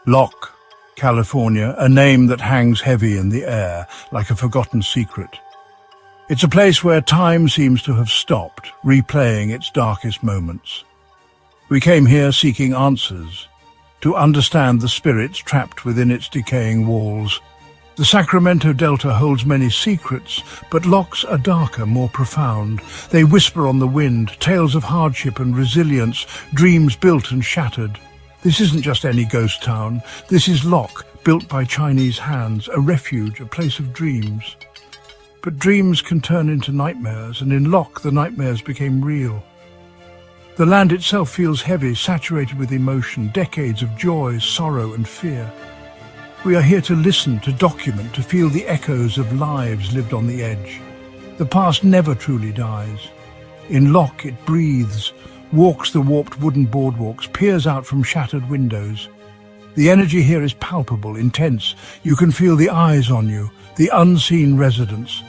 Locke, California, a name that hangs heavy in the air, like a forgotten secret. It's a place where time seems to have stopped, replaying its darkest moments. We came here seeking answers, to understand the spirits trapped within its decaying walls. The Sacramento Delta holds many secrets, but Locke's are darker, more profound. They whisper on the wind, tales of hardship and resilience, dreams built and shattered. This isn't just any ghost town. This is Locke, built by Chinese hands, a refuge, a place of dreams. But dreams can turn into nightmares, and in Locke the nightmares became real. The land itself feels heavy, saturated with emotion, decades of joy, sorrow and fear. We are here to listen, to document, to feel the echoes of lives lived on the edge. The past never truly dies. In Locke it breathes, walks the warped wooden boardwalks, peers out from shattered windows. The energy here is palpable, intense. You can feel the eyes on you, the unseen residents.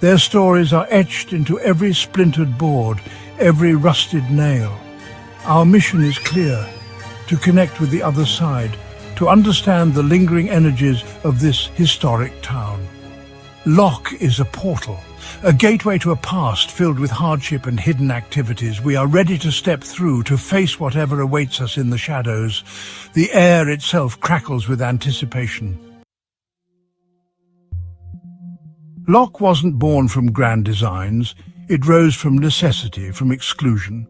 Their stories are etched into every splintered board, every rusted nail. Our mission is clear, to connect with the other side, to understand the lingering energies of this historic town. Locke is a portal, a gateway to a past filled with hardship and hidden activities. We are ready to step through, to face whatever awaits us in the shadows. The air itself crackles with anticipation. Locke wasn't born from grand designs. It rose from necessity, from exclusion.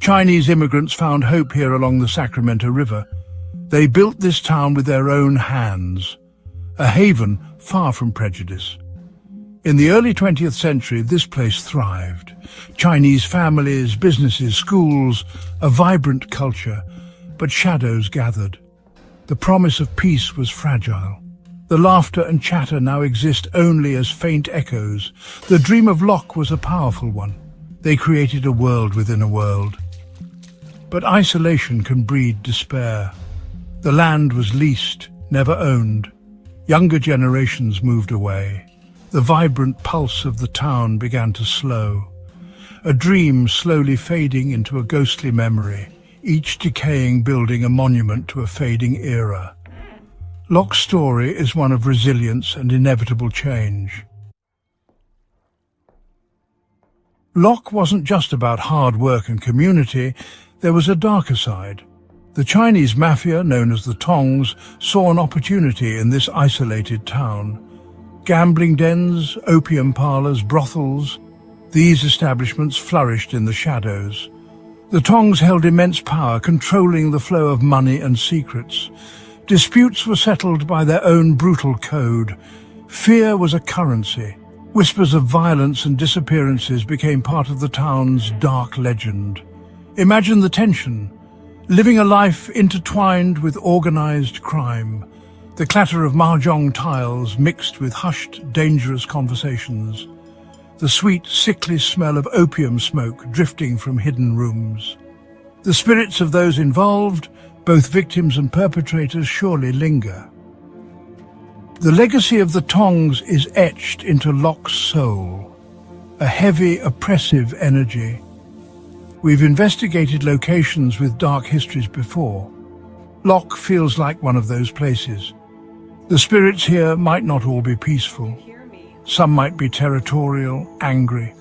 Chinese immigrants found hope here along the Sacramento River. They built this town with their own hands, a haven far from prejudice. In the early 20th century, this place thrived. Chinese families, businesses, schools, a vibrant culture, but shadows gathered. The promise of peace was fragile. The laughter and chatter now exist only as faint echoes. The dream of Locke was a powerful one. They created a world within a world. But isolation can breed despair. The land was leased, never owned. Younger generations moved away. The vibrant pulse of the town began to slow. A dream slowly fading into a ghostly memory, each decaying building a monument to a fading era. Locke's story is one of resilience and inevitable change. Locke wasn't just about hard work and community. There was a darker side. The Chinese mafia, known as the Tongs, saw an opportunity in this isolated town. Gambling dens, opium parlors, brothels, these establishments flourished in the shadows. The Tongs held immense power, controlling the flow of money and secrets. Disputes were settled by their own brutal code. Fear was a currency. Whispers of violence and disappearances became part of the town's dark legend. Imagine the tension, living a life intertwined with organized crime. The clatter of mahjong tiles mixed with hushed, dangerous conversations. The sweet, sickly smell of opium smoke drifting from hidden rooms. The spirits of those involved, both victims and perpetrators, surely linger. The legacy of the Tongs is etched into Locke's soul, a heavy, oppressive energy. We've investigated locations with dark histories before. Locke feels like one of those places. The spirits here might not all be peaceful. Some might be territorial, angry,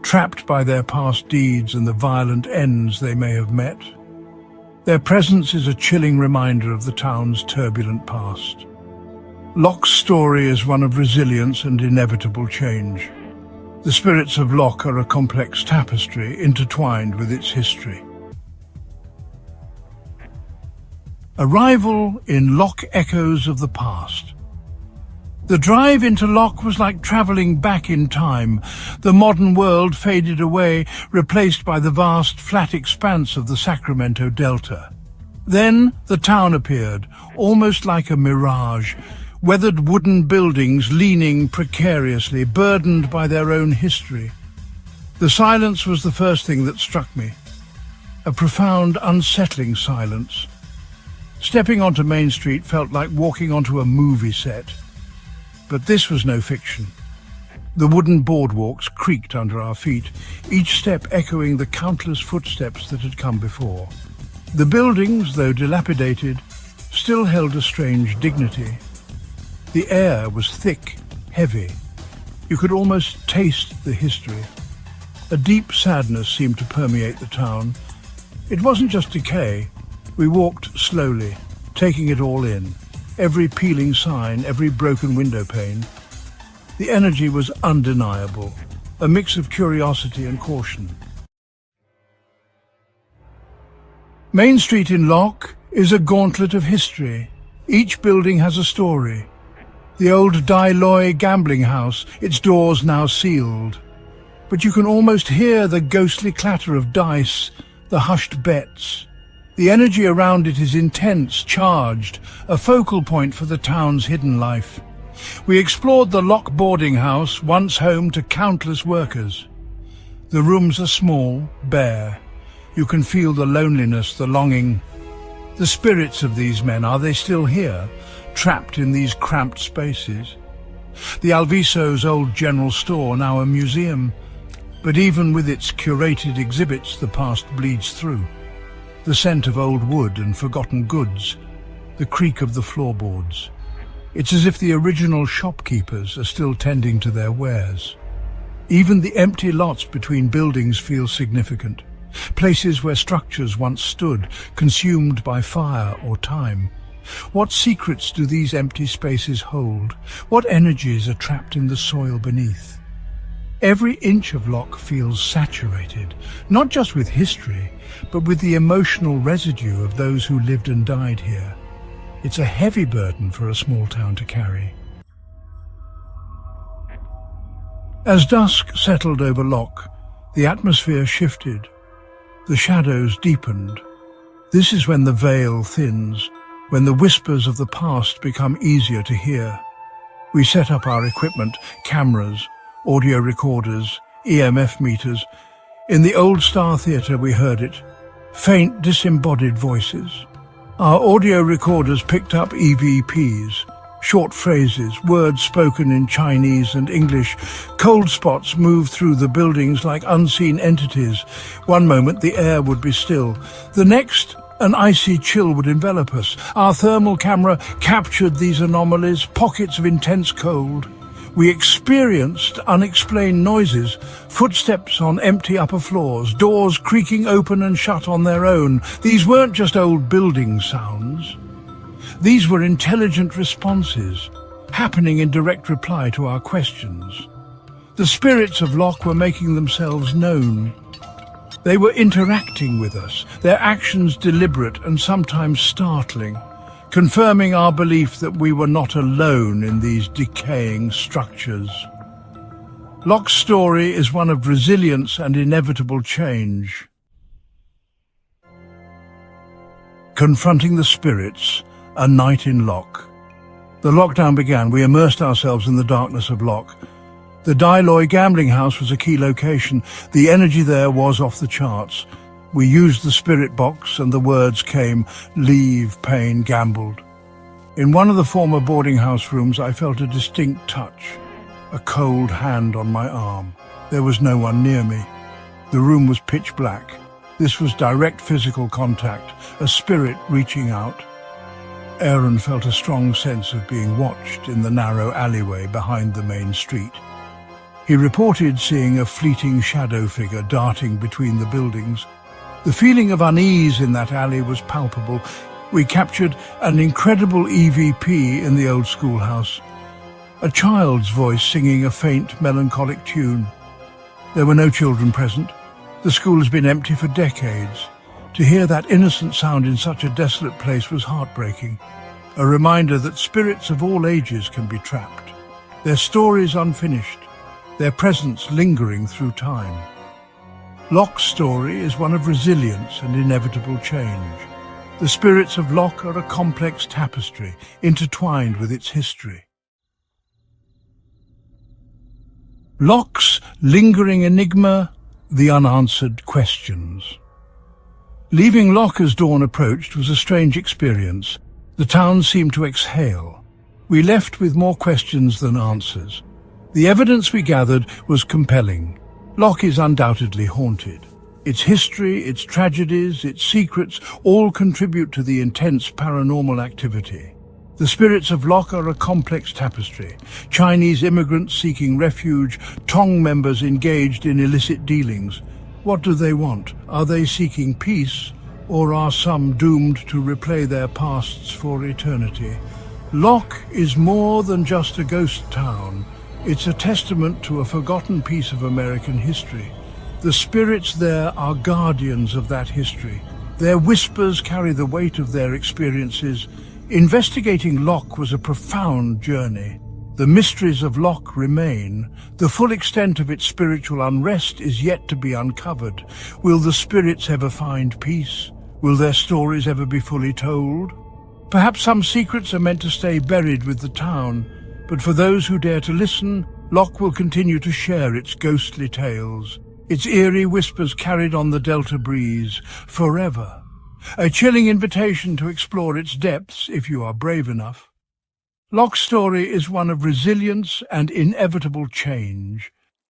trapped by their past deeds and the violent ends they may have met. Their presence is a chilling reminder of the town's turbulent past. Locke's story is one of resilience and inevitable change. The spirits of Locke are a complex tapestry intertwined with its history. Arrival in Locke echoes of the past. The drive into Locke was like traveling back in time. The modern world faded away, replaced by the vast, flat expanse of the Sacramento Delta. Then the town appeared, almost like a mirage, weathered wooden buildings leaning precariously, burdened by their own history. The silence was the first thing that struck me, a profound, unsettling silence. Stepping onto Main Street felt like walking onto a movie set. But this was no fiction. The wooden boardwalks creaked under our feet, each step echoing the countless footsteps that had come before. The buildings, though dilapidated, still still held a strange dignity. The air was thick, heavy. You could almost taste the history. A deep sadness seemed to permeate the town. It wasn't just decay. We walked slowly, taking it all in. Every peeling sign, every broken window pane. The energy was undeniable, a mix of curiosity and caution. Main Street in Locke is a gauntlet of history. Each building has a story. The old Dai Loi gambling house, its doors now sealed. But you can almost hear the ghostly clatter of dice, the hushed bets. The energy around it is intense, charged, a focal point for the town's hidden life. We explored the Locke boarding house, once home to countless workers. The rooms are small, bare. You can feel the loneliness, the longing. The spirits of these men, are they still here, trapped in these cramped spaces? The Alviso's old general store, now a museum. But even with its curated exhibits, the past bleeds through. The scent of old wood and forgotten goods, the creak of the floorboards. It's as if the original shopkeepers are still tending to their wares. Even the empty lots between buildings feel significant. Places where structures once stood, consumed by fire or time. What secrets do these empty spaces hold? What energies are trapped in the soil beneath? Every inch of Locke feels saturated, not just with history, but with the emotional residue of those who lived and died here. It's a heavy burden for a small town to carry. As dusk settled over Locke, the atmosphere shifted. The shadows deepened. This is when the veil thins, when the whispers of the past become easier to hear. We set up our equipment, cameras, audio recorders, EMF meters. In the old Star Theatre we heard it, faint disembodied voices. Our audio recorders picked up EVPs, short phrases, words spoken in Chinese and English. Cold spots moved through the buildings like unseen entities. One moment the air would be still. The next, an icy chill would envelop us. Our thermal camera captured these anomalies, pockets of intense cold. We experienced unexplained noises, footsteps on empty upper floors, doors creaking open and shut on their own. These weren't just old building sounds. These were intelligent responses, happening in direct reply to our questions. The spirits of Locke were making themselves known. They were interacting with us, their actions deliberate and sometimes startling, confirming our belief that we were not alone in these decaying structures. Locke's story is one of resilience and inevitable change. Confronting the spirits, a night in Locke. The lockdown began. We immersed ourselves in the darkness of Locke. The Dai Loi gambling house was a key location. The energy there was off the charts. We used the spirit box and the words came, leave, pain, gambled. In one of the former boarding house rooms I felt a distinct touch, a cold hand on my arm. There was no one near me. The room was pitch black. This was direct physical contact, a spirit reaching out. Aaron felt a strong sense of being watched in the narrow alleyway behind the main street. He reported seeing a fleeting shadow figure darting between the buildings. The feeling of unease in that alley was palpable. We captured an incredible EVP in the old schoolhouse, a child's voice singing a faint, melancholic tune. There were no children present. The school has been empty for decades. To hear that innocent sound in such a desolate place was heartbreaking, a reminder that spirits of all ages can be trapped, their stories unfinished, their presence lingering through time. Locke's story is one of resilience and inevitable change. The spirits of Locke are a complex tapestry, intertwined with its history. Locke's lingering enigma, the unanswered questions. Leaving Locke as dawn approached was a strange experience. The town seemed to exhale. We left with more questions than answers. The evidence we gathered was compelling. Locke is undoubtedly haunted. Its history, its tragedies, its secrets all contribute to the intense paranormal activity. The spirits of Locke are a complex tapestry. Chinese immigrants seeking refuge, Tong members engaged in illicit dealings. What do they want? Are they seeking peace, or are some doomed to replay their pasts for eternity? Locke is more than just a ghost town. It's a testament to a forgotten piece of American history. The spirits there are guardians of that history. Their whispers carry the weight of their experiences. Investigating Locke was a profound journey. The mysteries of Locke remain. The full extent of its spiritual unrest is yet to be uncovered. Will the spirits ever find peace? Will their stories ever be fully told? Perhaps some secrets are meant to stay buried with the town, but for those who dare to listen, Locke will continue to share its ghostly tales. Its eerie whispers carried on the Delta breeze forever. A chilling invitation to explore its depths if you are brave enough. Locke's story is one of resilience and inevitable change.